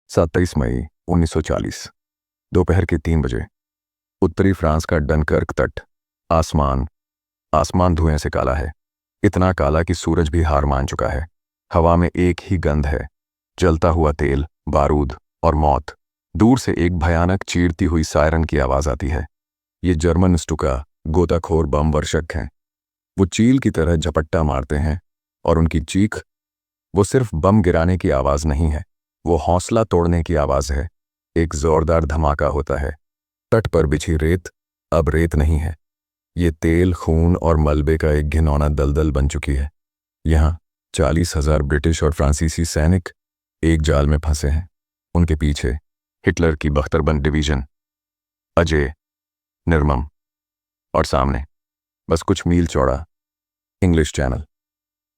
27 मई 1940 दोपहर के 3 बजे। उत्तरी फ्रांस का डनकर्क तट। आसमान आसमान धुएं से काला है, इतना काला कि सूरज भी हार मान चुका है। हवा में एक ही गंध है, जलता हुआ तेल, बारूद और मौत। दूर से एक भयानक चीरती हुई सायरन की आवाज आती है। ये जर्मन स्टुका गोताखोर बम वर्षक हैं। वो चील की तरह झपट्टा मारते हैं और उनकी चीख, वो सिर्फ बम गिराने की आवाज नहीं है, वो हौसला तोड़ने की आवाज है। एक जोरदार धमाका होता है। तट पर बिछी रेत अब रेत नहीं है, ये तेल, खून और मलबे का एक घिनौना दलदल बन चुकी है। यहाँ 40,000 ब्रिटिश और फ्रांसीसी सैनिक एक जाल में फंसे हैं। उनके पीछे हिटलर की बख्तरबंद डिवीजन, अजय, निर्मम, और सामने बस कुछ मील चौड़ा इंग्लिश चैनल।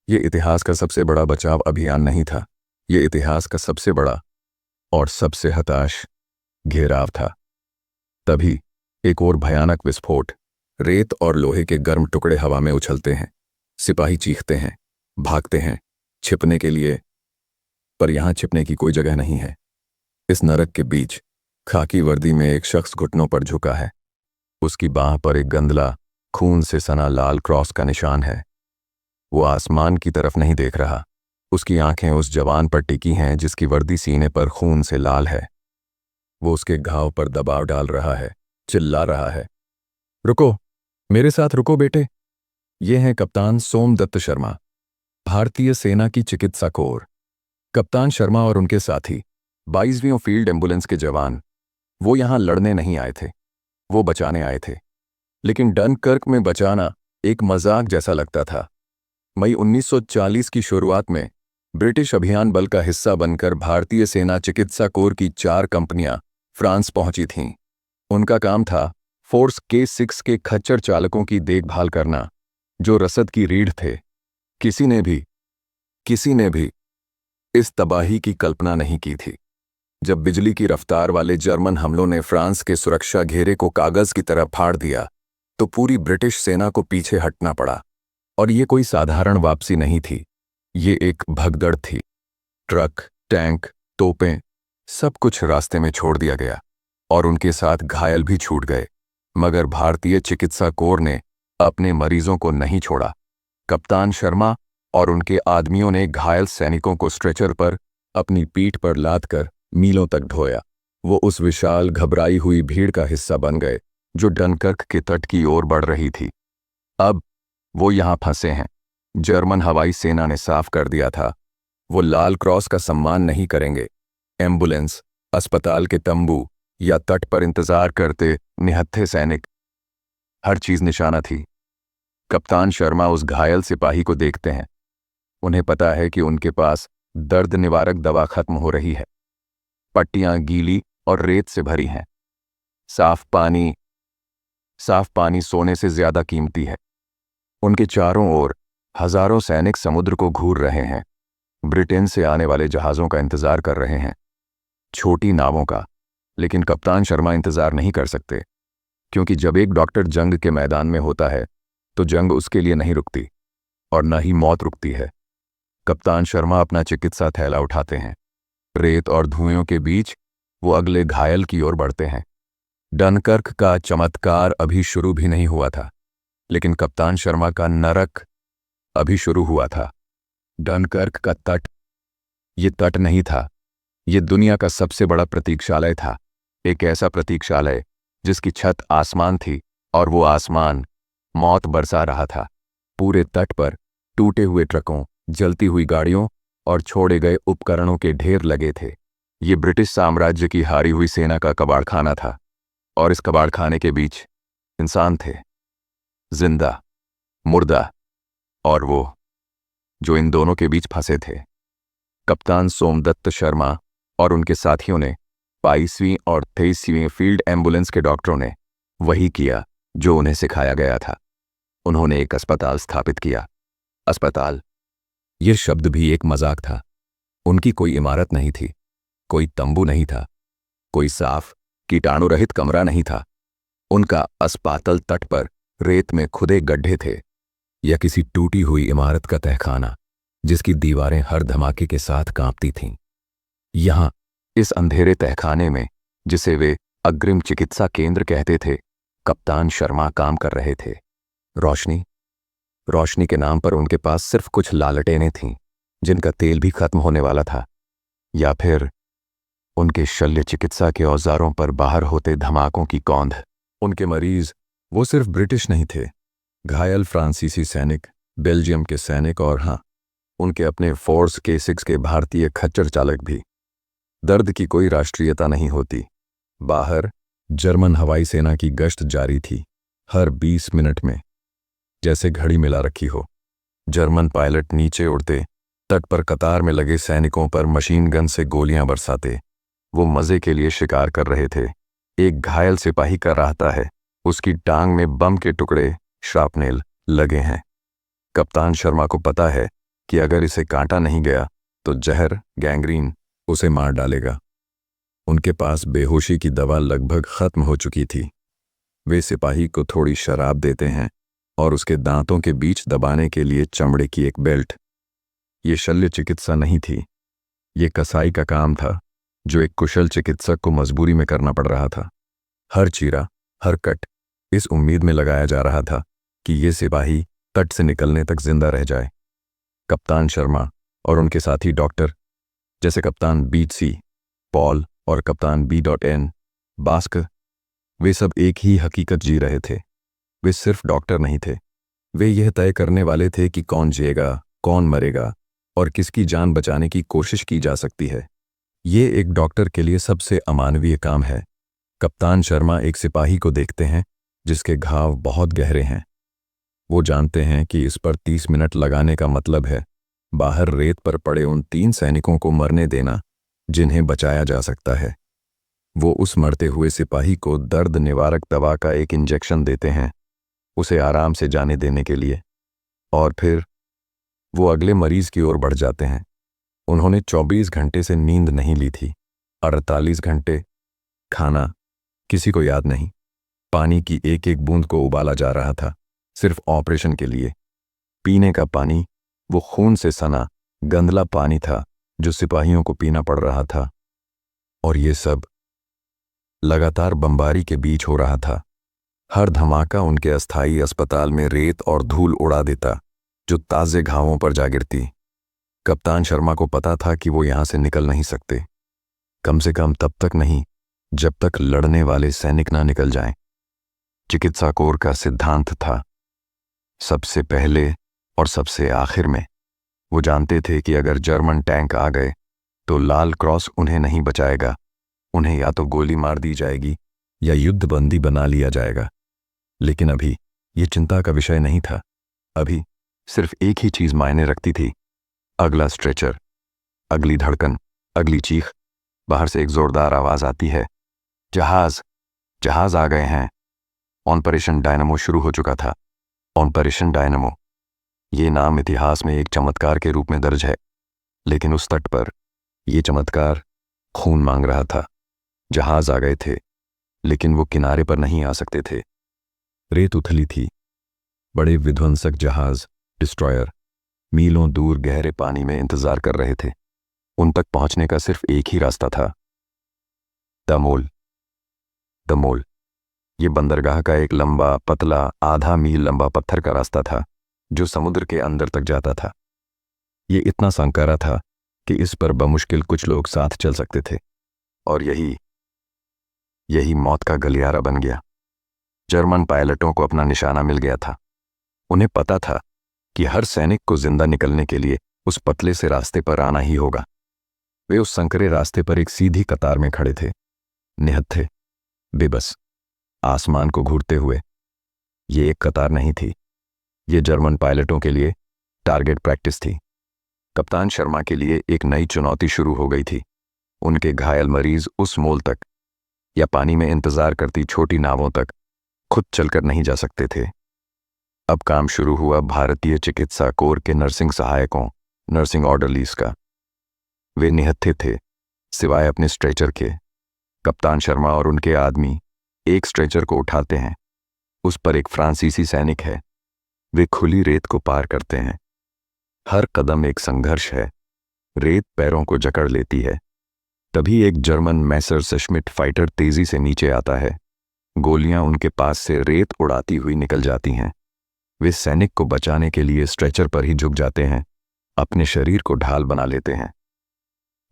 ये इतिहास का सबसे बड़ा बचाव अभियान नहीं था, ये इतिहास का सबसे बड़ा और सबसे हताश घेराव था। तभी एक और भयानक विस्फोट। रेत और लोहे के गर्म टुकड़े हवा में उछलते हैं। सिपाही चीखते हैं, भागते हैं छिपने के लिए, पर यहां छिपने की कोई जगह नहीं है। इस नरक के बीच खाकी वर्दी में एक शख्स घुटनों पर झुका है। उसकी बाह पर एक गंदला, खून से सना लाल क्रॉस का निशान है। वो आसमान की तरफ नहीं देख रहा। उसकी आंखें उस जवान पर टिकी हैं जिसकी वर्दी सीने पर खून से लाल है। वो उसके घाव पर दबाव डाल रहा है, चिल्ला रहा है, रुको, मेरे साथ रुको बेटे। ये हैं कप्तान सोमदत्त शर्मा, भारतीय सेना की चिकित्सा कोर। कप्तान शर्मा और उनके साथी 22वीं फील्ड एम्बुलेंस के जवान। वो यहां लड़ने नहीं आए थे, वो बचाने आए थे। लेकिन डनकर्क में बचाना एक मजाक जैसा लगता था। मई 1940 की शुरुआत में ब्रिटिश अभियान बल का हिस्सा बनकर भारतीय सेना चिकित्सा कोर की 4 कंपनियां फ्रांस पहुंची थीं। उनका काम था फोर्स K6 के खच्चर चालकों की देखभाल करना, जो रसद की रीढ़ थे। किसी ने भी इस तबाही की कल्पना नहीं की थी। जब बिजली की रफ्तार वाले जर्मन हमलों ने फ्रांस के सुरक्षा घेरे को कागज की तरह फाड़ दिया, तो पूरी ब्रिटिश सेना को पीछे हटना पड़ा। और ये कोई साधारण वापसी नहीं थी, ये एक भगदड़ थी। ट्रक, टैंक, तोपें, सब कुछ रास्ते में छोड़ दिया गया और उनके साथ घायल भी छूट गए। मगर भारतीय चिकित्सा कोर ने अपने मरीजों को नहीं छोड़ा। कप्तान शर्मा और उनके आदमियों ने घायल सैनिकों को स्ट्रेचर पर अपनी पीठ पर लादकर मीलों तक ढोया। वो उस विशाल घबराई हुई भीड़ का हिस्सा बन गए जो डनकर्क के तट की ओर बढ़ रही थी। अब वो यहां फंसे हैं। जर्मन हवाई सेना ने साफ कर दिया था, वो लाल क्रॉस का सम्मान नहीं करेंगे। एम्बुलेंस, अस्पताल के तंबू या तट पर इंतजार करते निहत्थे सैनिक, हर चीज निशाना थी। कप्तान शर्मा उस घायल सिपाही को देखते हैं। उन्हें पता है कि उनके पास दर्द निवारक दवा खत्म हो रही है। पट्टियां गीली और रेत से भरी हैं। साफ पानी सोने से ज्यादा कीमती है। उनके चारों ओर हजारों सैनिक समुद्र को घूर रहे हैं, ब्रिटेन से आने वाले जहाज़ों का इंतजार कर रहे हैं, छोटी नावों का। लेकिन कप्तान शर्मा इंतजार नहीं कर सकते, क्योंकि जब एक डॉक्टर जंग के मैदान में होता है तो जंग उसके लिए नहीं रुकती और न ही मौत रुकती है। कप्तान शर्मा अपना चिकित्सा थैला उठाते हैं। रेत और धुएं के बीच वो अगले घायल की ओर बढ़ते हैं। डनकर्क का चमत्कार अभी शुरू भी नहीं हुआ था, लेकिन कप्तान शर्मा का नरक अभी शुरू हुआ था। डनकर्क का तट, ये तट नहीं था, ये दुनिया का सबसे बड़ा प्रतीक्षालय था। एक ऐसा प्रतीक्षालय जिसकी छत आसमान थी और वो आसमान मौत बरसा रहा था। पूरे तट पर टूटे हुए ट्रकों, जलती हुई गाड़ियों और छोड़े गए उपकरणों के ढेर लगे थे। ये ब्रिटिश साम्राज्य की हारी हुई सेना का कबाड़खाना था, और इस कबाड़खाने के बीच इंसान थे, जिंदा, मुर्दा, और वो जो इन दोनों के बीच फंसे थे। कप्तान सोमदत्त शर्मा और उनके साथियों ने, 22वीं और 23वीं फील्ड एम्बुलेंस के डॉक्टरों ने वही किया जो उन्हें सिखाया गया था। उन्होंने एक अस्पताल स्थापित किया। अस्पताल, यह शब्द भी एक मजाक था। उनकी कोई इमारत नहीं थी, कोई तंबू नहीं था, कोई साफ कीटाणु रहित कमरा नहीं था। उनका अस्पताल तट पर रेत में खुदे गड्ढे थे, या किसी टूटी हुई इमारत का तहखाना जिसकी दीवारें हर धमाके के साथ कांपती थीं। यहां इस अंधेरे तहखाने में, जिसे वे अग्रिम चिकित्सा केंद्र कहते थे, कप्तान शर्मा काम कर रहे थे। रोशनी रोशनी के नाम पर उनके पास सिर्फ कुछ लालटेनें थीं, जिनका तेल भी खत्म होने वाला था, या फिर उनके शल्य चिकित्सा के औजारों पर बाहर होते धमाकों की कौंध। उनके मरीज वो सिर्फ ब्रिटिश नहीं थे, घायल फ्रांसीसी सैनिक, बेल्जियम के सैनिक और हाँ, उनके अपने फोर्स K6 के भारतीय खच्चर चालक भी। दर्द की कोई राष्ट्रीयता नहीं होती। बाहर जर्मन हवाई सेना की गश्त जारी थी, हर 20 मिनट में, जैसे घड़ी मिला रखी हो। जर्मन पायलट नीचे उड़ते, तट पर कतार में लगे सैनिकों पर मशीन गन से गोलियां बरसाते। वो मजे के लिए शिकार कर रहे थे। एक घायल सिपाही का राहता है, उसकी टांग में बम के टुकड़े, श्रापनेल लगे हैं। कप्तान शर्मा को पता है कि अगर इसे काटा नहीं गया तो जहर, गैंग्रीन उसे मार डालेगा। उनके पास बेहोशी की दवा लगभग खत्म हो चुकी थी। वे सिपाही को थोड़ी शराब देते हैं और उसके दांतों के बीच दबाने के लिए चमड़े की एक बेल्ट। ये शल्य चिकित्सा नहीं थी, ये कसाई का काम था, जो एक कुशल चिकित्सक को मजबूरी में करना पड़ रहा था। हर चीरा, हर कट इस उम्मीद में लगाया जा रहा था कि ये सिपाही तट से निकलने तक जिंदा रह जाए। कप्तान शर्मा और उनके साथी डॉक्टर, जैसे कप्तान BC पॉल और कप्तान B.N बास्क, वे सब एक ही हकीकत जी रहे थे। वे सिर्फ डॉक्टर नहीं थे, वे यह तय करने वाले थे कि कौन जिएगा, कौन मरेगा और किसकी जान बचाने की कोशिश की जा सकती है। ये एक डॉक्टर के लिए सबसे अमानवीय काम है। कप्तान शर्मा एक सिपाही को देखते हैं जिसके घाव बहुत गहरे हैं। वो जानते हैं कि इस पर 30 मिनट लगाने का मतलब है बाहर रेत पर पड़े उन 3 सैनिकों को मरने देना जिन्हें बचाया जा सकता है। वो उस मरते हुए सिपाही को दर्द निवारक दवा का एक इंजेक्शन देते हैं, उसे आराम से जाने देने के लिए, और फिर वो अगले मरीज की ओर बढ़ जाते हैं। उन्होंने 24 घंटे से नींद नहीं ली थी, 48 घंटे। खाना किसी को याद नहीं। पानी की एक एक बूंद को उबाला जा रहा था, सिर्फ ऑपरेशन के लिए। पीने का पानी वो खून से सना गंदला पानी था जो सिपाहियों को पीना पड़ रहा था। और ये सब लगातार बमबारी के बीच हो रहा था। हर धमाका उनके अस्थायी अस्पताल में रेत और धूल उड़ा देता, जो ताजे घावों पर जा गिरती। कप्तान शर्मा को पता था कि वो यहां से निकल नहीं सकते, कम से कम तब तक नहीं जब तक लड़ने वाले सैनिक ना निकल जाएं। चिकित्सा कोर का सिद्धांत था, सबसे पहले और सबसे आखिर में। वो जानते थे कि अगर जर्मन टैंक आ गए तो लाल क्रॉस उन्हें नहीं बचाएगा। उन्हें या तो गोली मार दी जाएगी या युद्धबंदी बना लिया जाएगा। लेकिन अभी ये चिंता का विषय नहीं था। अभी सिर्फ एक ही चीज मायने रखती थी, अगला स्ट्रेचर, अगली धड़कन, अगली चीख। बाहर से एक जोरदार आवाज आती है, जहाज जहाज आ गए हैं। ऑपरेशन डायनामो शुरू हो चुका था। ऑपरेशन डायनामो, ये नाम इतिहास में एक चमत्कार के रूप में दर्ज है, लेकिन उस तट पर यह चमत्कार खून मांग रहा था। जहाज आ गए थे, लेकिन वो किनारे पर नहीं आ सकते थे। रेत उथली थी। बड़े विध्वंसक जहाज, डिस्ट्रॉयर, मीलों दूर गहरे पानी में इंतजार कर रहे थे। उन तक पहुंचने का सिर्फ एक ही रास्ता था, दमोल। दमोल ये बंदरगाह का एक लंबा, पतला, आधा मील लंबा पत्थर का रास्ता था जो समुद्र के अंदर तक जाता था। ये इतना संकरा था कि इस पर बमुश्किल कुछ लोग साथ चल सकते थे, और यही मौत का गलियारा बन गया। जर्मन पायलटों को अपना निशाना मिल गया था। उन्हें पता था कि हर सैनिक को जिंदा निकलने के लिए उस पतले से रास्ते पर आना ही होगा। वे उस संकरे रास्ते पर एक सीधी कतार में खड़े थे, निहत्थे, बेबस, आसमान को घूरते हुए। ये एक कतार नहीं थी, ये जर्मन पायलटों के लिए टारगेट प्रैक्टिस थी। कप्तान शर्मा के लिए एक नई चुनौती शुरू हो गई थी। उनके घायल मरीज उस मोल तक या पानी में इंतजार करती छोटी नावों तक खुद चलकर नहीं जा सकते थे। अब काम शुरू हुआ भारतीय चिकित्सा कोर के नर्सिंग सहायकों, नर्सिंग ऑर्डरलीज का। वे निहत्थे थे, सिवाय अपने स्ट्रेचर के। कप्तान शर्मा और उनके आदमी एक स्ट्रेचर को उठाते हैं। उस पर एक फ्रांसीसी सैनिक है। वे खुली रेत को पार करते हैं। हर कदम एक संघर्ष है। रेत पैरों को जकड़ लेती है। तभी एक जर्मन मैसरशमिट फाइटर तेजी से नीचे आता है। गोलियां उनके पास से रेत उड़ाती हुई निकल जाती हैं। वे सैनिक को बचाने के लिए स्ट्रेचर पर ही झुक जाते हैं, अपने शरीर को ढाल बना लेते हैं।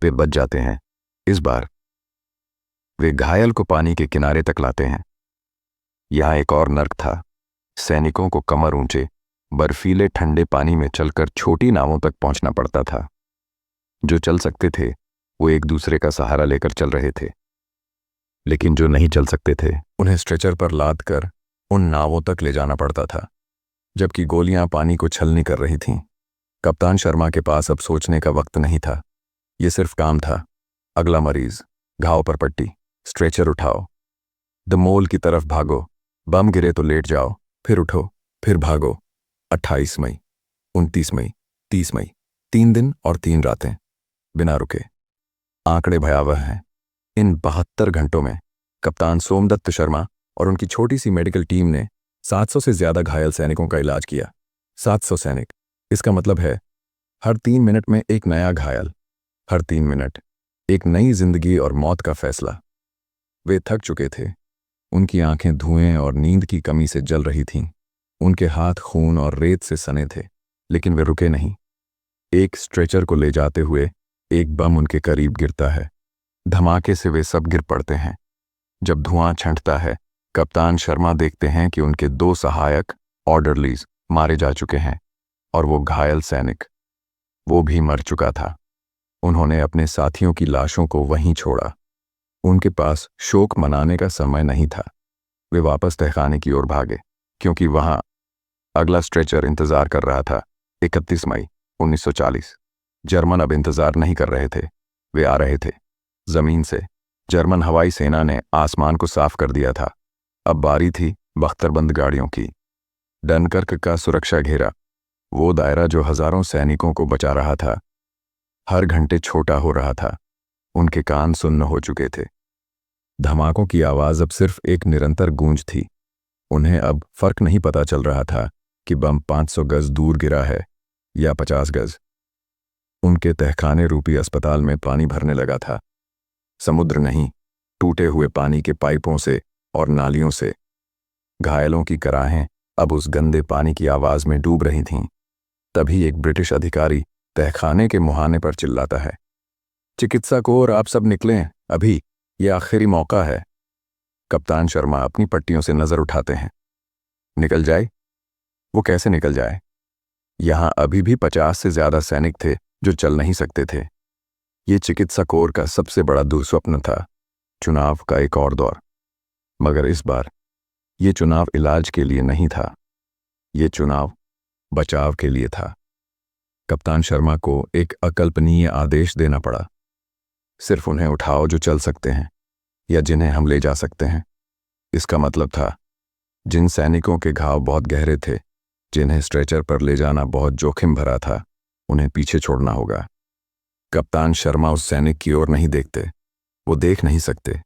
वे बच जाते हैं। इस बार वे घायल को पानी के किनारे तक लाते हैं। यहां एक और नर्क था। सैनिकों को कमर ऊंचे बर्फीले ठंडे पानी में चलकर छोटी नावों तक पहुंचना पड़ता था। जो चल सकते थे वो एक दूसरे का सहारा लेकर चल रहे थे, लेकिन जो नहीं चल सकते थे उन्हें स्ट्रेचर पर लाद कर उन नावों तक ले जाना पड़ता था, जबकि गोलियां पानी को छलनी कर रही थीं। कप्तान शर्मा के पास अब सोचने का वक्त नहीं था। ये सिर्फ काम था। अगला मरीज, घाव पर पट्टी, स्ट्रेचर उठाओ, द मोल की तरफ भागो, बम गिरे तो लेट जाओ, फिर उठो, फिर भागो। 28 मई, 29 मई, 30 मई, 3 दिन और 3 रातें बिना रुके। आंकड़े भयावह हैं। इन 72 घंटों में कप्तान सोमदत्त शर्मा और उनकी छोटी सी मेडिकल टीम ने 700 से ज्यादा घायल सैनिकों का इलाज किया। 700 सैनिक। इसका मतलब है हर 3 मिनट में एक नया घायल, हर 3 मिनट एक नई जिंदगी और मौत का फैसला। वे थक चुके थे। उनकी आंखें धुएं और नींद की कमी से जल रही थीं। उनके हाथ खून और रेत से सने थे, लेकिन वे रुके नहीं। एक स्ट्रेचर को ले जाते हुए एक बम उनके करीब गिरता है। धमाके से वे सब गिर पड़ते हैं। जब धुआं छंटता है, कप्तान शर्मा देखते हैं कि उनके 2 सहायक ऑर्डरलीज मारे जा चुके हैं और वो घायल सैनिक, वो भी मर चुका था। उन्होंने अपने साथियों की लाशों को वहीं छोड़ा। उनके पास शोक मनाने का समय नहीं था। वे वापस तहखाने की ओर भागे, क्योंकि वहां अगला स्ट्रेचर इंतजार कर रहा था। 31 मई 1940। जर्मन अब इंतजार नहीं कर रहे थे, वे आ रहे थे जमीन से। जर्मन हवाई सेना ने आसमान को साफ कर दिया था। अब बारी थी बख्तरबंद गाड़ियों की। डनकर्क का सुरक्षा घेरा, वो दायरा जो हजारों सैनिकों को बचा रहा था, हर घंटे छोटा हो रहा था। उनके कान सुन्न हो चुके थे। धमाकों की आवाज अब सिर्फ एक निरंतर गूंज थी। उन्हें अब फर्क नहीं पता चल रहा था कि बम 500 गज दूर गिरा है या 50 गज। उनके तहखाने रूपी अस्पताल में पानी भरने लगा था। समुद्र नहीं, टूटे हुए पानी के पाइपों से और नालियों से। घायलों की कराहें अब उस गंदे पानी की आवाज में डूब रही थीं। तभी एक ब्रिटिश अधिकारी तहखाने के मुहाने पर चिल्लाता है, चिकित्सक और आप सब निकलें, अभी ये आखिरी मौका है। कप्तान शर्मा अपनी पट्टियों से नजर उठाते हैं। निकल जाए? वो कैसे निकल जाए? यहां अभी भी 50 से ज्यादा सैनिक थे जो चल नहीं सकते थे। ये चिकित्सा कोर का सबसे बड़ा दुस्वप्न था, चुनाव का एक और दौर। मगर इस बार ये चुनाव इलाज के लिए नहीं था, ये चुनाव बचाव के लिए था। कप्तान शर्मा को एक अकल्पनीय आदेश देना पड़ा। सिर्फ उन्हें उठाओ जो चल सकते हैं या जिन्हें हम ले जा सकते हैं। इसका मतलब था जिन सैनिकों के घाव बहुत गहरे थे, जिन्हें स्ट्रेचर पर ले जाना बहुत जोखिम भरा था, उन्हें पीछे छोड़ना होगा। कप्तान शर्मा उस सैनिक की ओर नहीं देखते। वो देख नहीं सकते।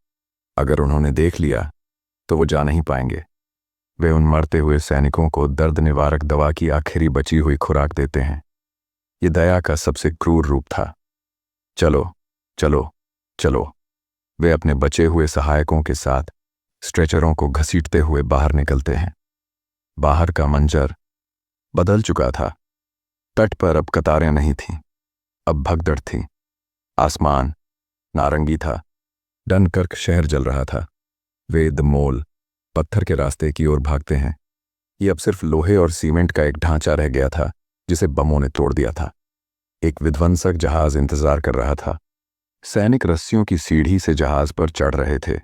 अगर उन्होंने देख लिया तो वो जा नहीं पाएंगे। वे उन मरते हुए सैनिकों को दर्द निवारक दवा की आखिरी बची हुई खुराक देते हैं। ये दया का सबसे क्रूर रूप था। चलो चलो चलो। वे अपने बचे हुए सहायकों के साथ स्ट्रेचरों को घसीटते हुए बाहर निकलते हैं। बाहर का मंजर बदल चुका था। तट पर अब कतारें नहीं थीं, अब भगदड़ थी। आसमान नारंगी था। डनकर्क शहर जल रहा था। वे द मोल पत्थर के रास्ते की ओर भागते हैं। ये अब सिर्फ लोहे और सीमेंट का एक ढांचा रह गया था जिसे बमों ने तोड़ दिया था। एक विध्वंसक जहाज इंतजार कर रहा था। सैनिक रस्सियों की सीढ़ी से जहाज पर चढ़ रहे थे।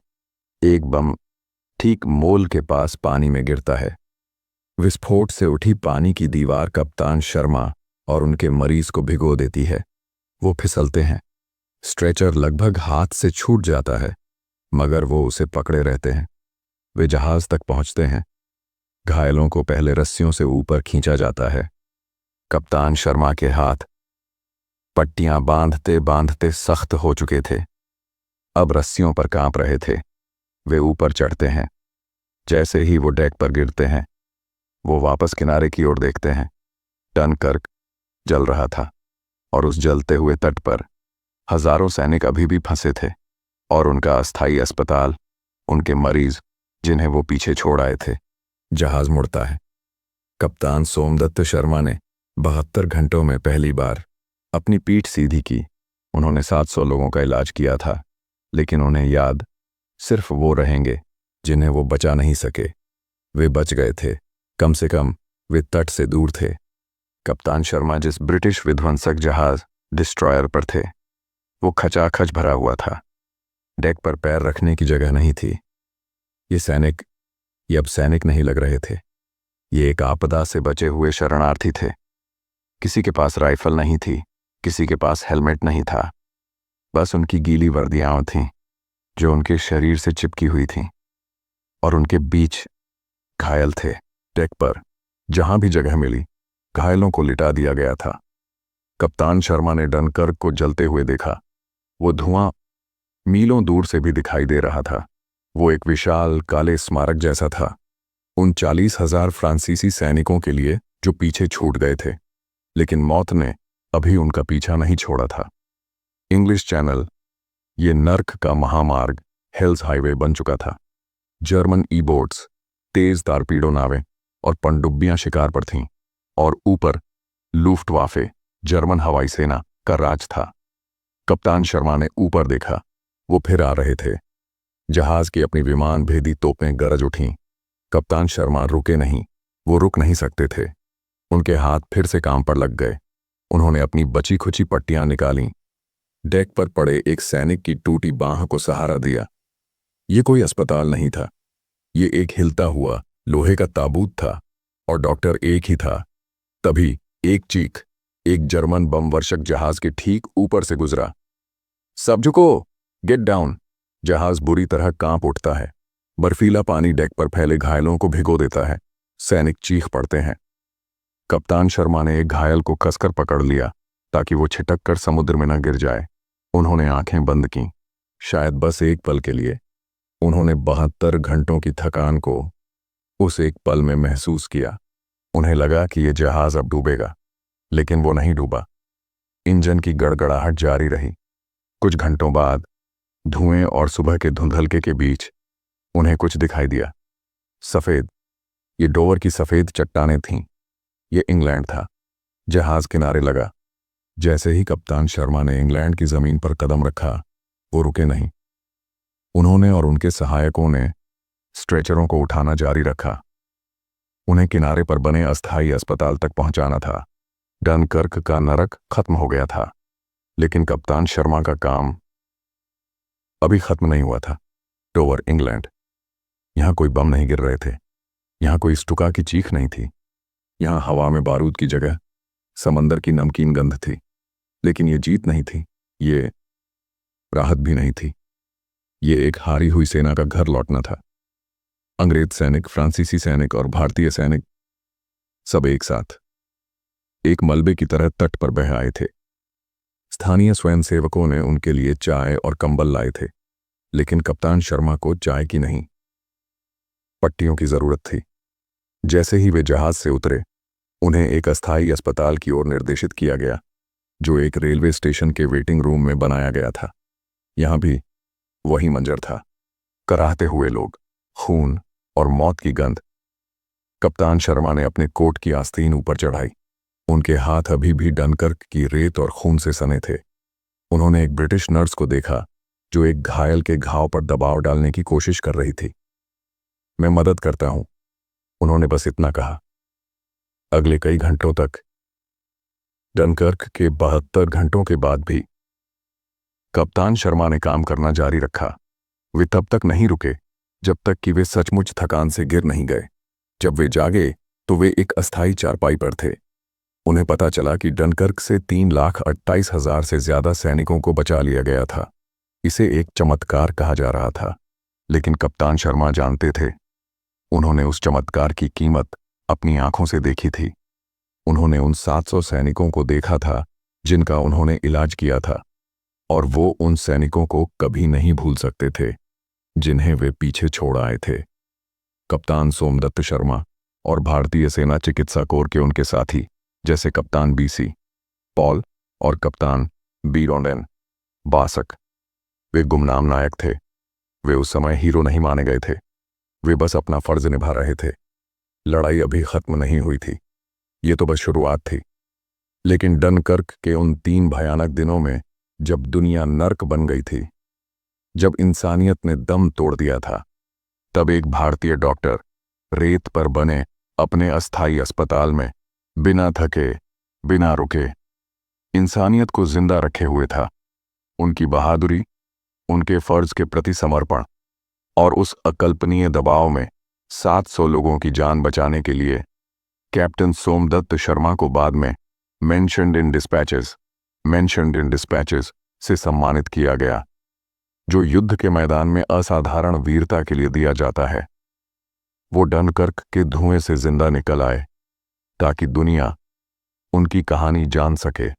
एक बम ठीक मोल के पास पानी में गिरता है। विस्फोट से उठी पानी की दीवार कप्तान शर्मा और उनके मरीज को भिगो देती है। वो फिसलते हैं। स्ट्रेचर लगभग हाथ से छूट जाता है, मगर वो उसे पकड़े रहते हैं। वे जहाज तक पहुंचते हैं। घायलों को पहले रस्सियों से ऊपर खींचा जाता है। कप्तान शर्मा के हाथ पट्टियां बांधते बांधते सख्त हो चुके थे। अब रस्सियों पर कांप रहे थे। वे ऊपर चढ़ते हैं। जैसे ही वो डेक पर गिरते हैं, वो वापस किनारे की ओर देखते हैं। डनकर्क जल रहा था और उस जलते हुए तट पर हजारों सैनिक अभी भी फंसे थे और उनका अस्थायी अस्पताल, उनके मरीज जिन्हें वो पीछे छोड़ आए थे। जहाज मुड़ता है। कप्तान सोमदत्त शर्मा ने 72 घंटों में पहली बार अपनी पीठ सीधी की। उन्होंने 700 लोगों का इलाज किया था, लेकिन उन्हें याद सिर्फ वो रहेंगे जिन्हें वो बचा नहीं सके। वे बच गए थे, कम से कम वे तट से दूर थे। कप्तान शर्मा जिस ब्रिटिश विध्वंसक जहाज डिस्ट्रॉयर पर थे, वो खचाखच भरा हुआ था। डेक पर पैर रखने की जगह नहीं थी। ये अब सैनिक नहीं लग रहे थे। ये एक आपदा से बचे हुए शरणार्थी थे। किसी के पास राइफल नहीं थी, किसी के पास हेलमेट नहीं था। बस उनकी गीली वर्दियां थीं जो उनके शरीर से चिपकी हुई थीं, और उनके बीच घायल थे। डेक पर जहां भी जगह मिली, घायलों को लिटा दिया गया था। कप्तान शर्मा ने डनकर्क को जलते हुए देखा। वो धुआं मीलों दूर से भी दिखाई दे रहा था। वो एक विशाल काले स्मारक जैसा था उन 40,000 फ्रांसीसी सैनिकों के लिए जो पीछे छूट गए थे। लेकिन मौत ने अभी उनका पीछा नहीं छोड़ा था। इंग्लिश चैनल, ये नर्क का महामार्ग, हेल्स हाईवे बन चुका था। जर्मन ई बोट्स, तेज तारपीडो नावें और पनडुब्बियां शिकार पर थीं, और ऊपर लुफ्टवाफे, जर्मन हवाई सेना का राज था। कप्तान शर्मा ने ऊपर देखा। वो फिर आ रहे थे। जहाज की अपनी विमान भेदी तोपें गरज उठीं। कप्तान शर्मा रुके नहीं, वो रुक नहीं सकते थे। उनके हाथ फिर से काम पर लग गए। उन्होंने अपनी बची खुची पट्टियां निकालीं। डेक पर पड़े एक सैनिक की टूटी बांह को सहारा दिया। ये कोई अस्पताल नहीं था, ये एक हिलता हुआ लोहे का ताबूत था, और डॉक्टर एक ही था। तभी एक चीख एक जर्मन बम वर्षक जहाज के ठीक ऊपर से गुजरा। सब झुको, गेट डाउन। जहाज बुरी तरह कांप उठता है। बर्फीला पानी डेक पर फैले घायलों को भिगो देता है। सैनिक चीख पड़ते हैं। कप्तान शर्मा ने एक घायल को कसकर पकड़ लिया ताकि वो छिटक कर समुद्र में न गिर जाए। उन्होंने आंखें बंद कीं, शायद बस एक पल के लिए। उन्होंने 72 घंटों की थकान को उस एक पल में महसूस किया। उन्हें लगा कि ये जहाज अब डूबेगा, लेकिन वो नहीं डूबा। इंजन की गड़गड़ाहट जारी रही। कुछ घंटों बाद धुएं और सुबह के धुंधलके के बीच उन्हें कुछ दिखाई दिया। सफ़ेद, ये डोवर की सफ़ेद चट्टानें थीं। ये इंग्लैंड था। जहाज किनारे लगा। जैसे ही कप्तान शर्मा ने इंग्लैंड की ज़मीन पर कदम रखा, वो रुके नहीं। उन्होंने और उनके सहायकों ने स्ट्रेचरों को उठाना जारी रखा। उन्हें किनारे पर बने अस्थायी अस्पताल तक पहुंचाना था। डनकर्क का नरक खत्म हो गया था, लेकिन कप्तान शर्मा का काम अभी खत्म नहीं हुआ था। Dover, England. यहां कोई बम नहीं गिर रहे थे। यहां कोई स्टुका की चीख नहीं थी। यहां हवा में बारूद की जगह समंदर की नमकीन गंध थी। लेकिन ये जीत नहीं थी, ये राहत भी नहीं थी। ये एक हारी हुई सेना का घर लौटना था। अंग्रेज सैनिक, फ्रांसीसी सैनिक और भारतीय सैनिक सब एक साथ एक मलबे की तरह तट पर बह आए थे। स्थानीय स्वयंसेवकों ने उनके लिए चाय और कंबल लाए थे, लेकिन कप्तान शर्मा को चाय की नहीं, पट्टियों की जरूरत थी। जैसे ही वे जहाज से उतरे, उन्हें एक अस्थायी अस्पताल की ओर निर्देशित किया गया, जो एक रेलवे स्टेशन के वेटिंग रूम में बनाया गया था। यहां भी वही मंजर था, कराहते हुए लोग, खून और मौत की गंध। कप्तान शर्मा ने अपने कोट की आस्तीन ऊपर चढ़ाई। उनके हाथ अभी भी डनकर्क की रेत और खून से सने थे। उन्होंने एक ब्रिटिश नर्स को देखा जो एक घायल के घाव पर दबाव डालने की कोशिश कर रही थी। मैं मदद करता हूं, उन्होंने बस इतना कहा। अगले कई घंटों तक, डनकर्क के 72 घंटों के बाद भी, कप्तान शर्मा ने काम करना जारी रखा। वे तब तक नहीं रुके जब तक कि वे सचमुच थकान से गिर नहीं गए। जब वे जागे तो वे एक अस्थायी चारपाई पर थे। उन्हें पता चला कि डनकर्क से 3,28,000 से ज्यादा सैनिकों को बचा लिया गया था। इसे एक चमत्कार कहा जा रहा था, लेकिन कप्तान शर्मा जानते थे। उन्होंने उस चमत्कार की कीमत अपनी आंखों से देखी थी। उन्होंने उन 700 सैनिकों को देखा था जिनका उन्होंने इलाज किया था, और वो उन सैनिकों को कभी नहीं भूल सकते थे जिन्हें वे पीछे छोड़ आए थे। कप्तान सोमदत्त शर्मा और भारतीय सेना चिकित्सा कोर के उनके साथी, जैसे कप्तान BC पॉल और कप्तान B. रॉन्डेन, बासक। वे गुमनाम नायक थे। वे उस समय हीरो नहीं माने गए थे। वे बस अपना फर्ज निभा रहे थे। लड़ाई अभी खत्म नहीं हुई थी। ये तो बस शुरुआत थी। लेकिन डनकर्क के उन 3 भयानक दिनों में, जब दुनिया नर्क बन गई थी, जब इंसानियत ने दम तोड़ दिया था, तब एक भारतीय डॉक्टर रेत पर बने अपने अस्थायी अस्पताल में बिना थके, बिना रुके, इंसानियत को जिंदा रखे हुए था। उनकी बहादुरी, उनके फर्ज के प्रति समर्पण और उस अकल्पनीय दबाव में 700 लोगों की जान बचाने के लिए कैप्टन सोमदत्त शर्मा को बाद में मेंशन्ड इन डिस्पैचेस से सम्मानित किया गया, जो युद्ध के मैदान में असाधारण वीरता के लिए दिया जाता है। वो डनकर्क के धुएं से जिंदा निकल आए ताकि दुनिया उनकी कहानी जान सके।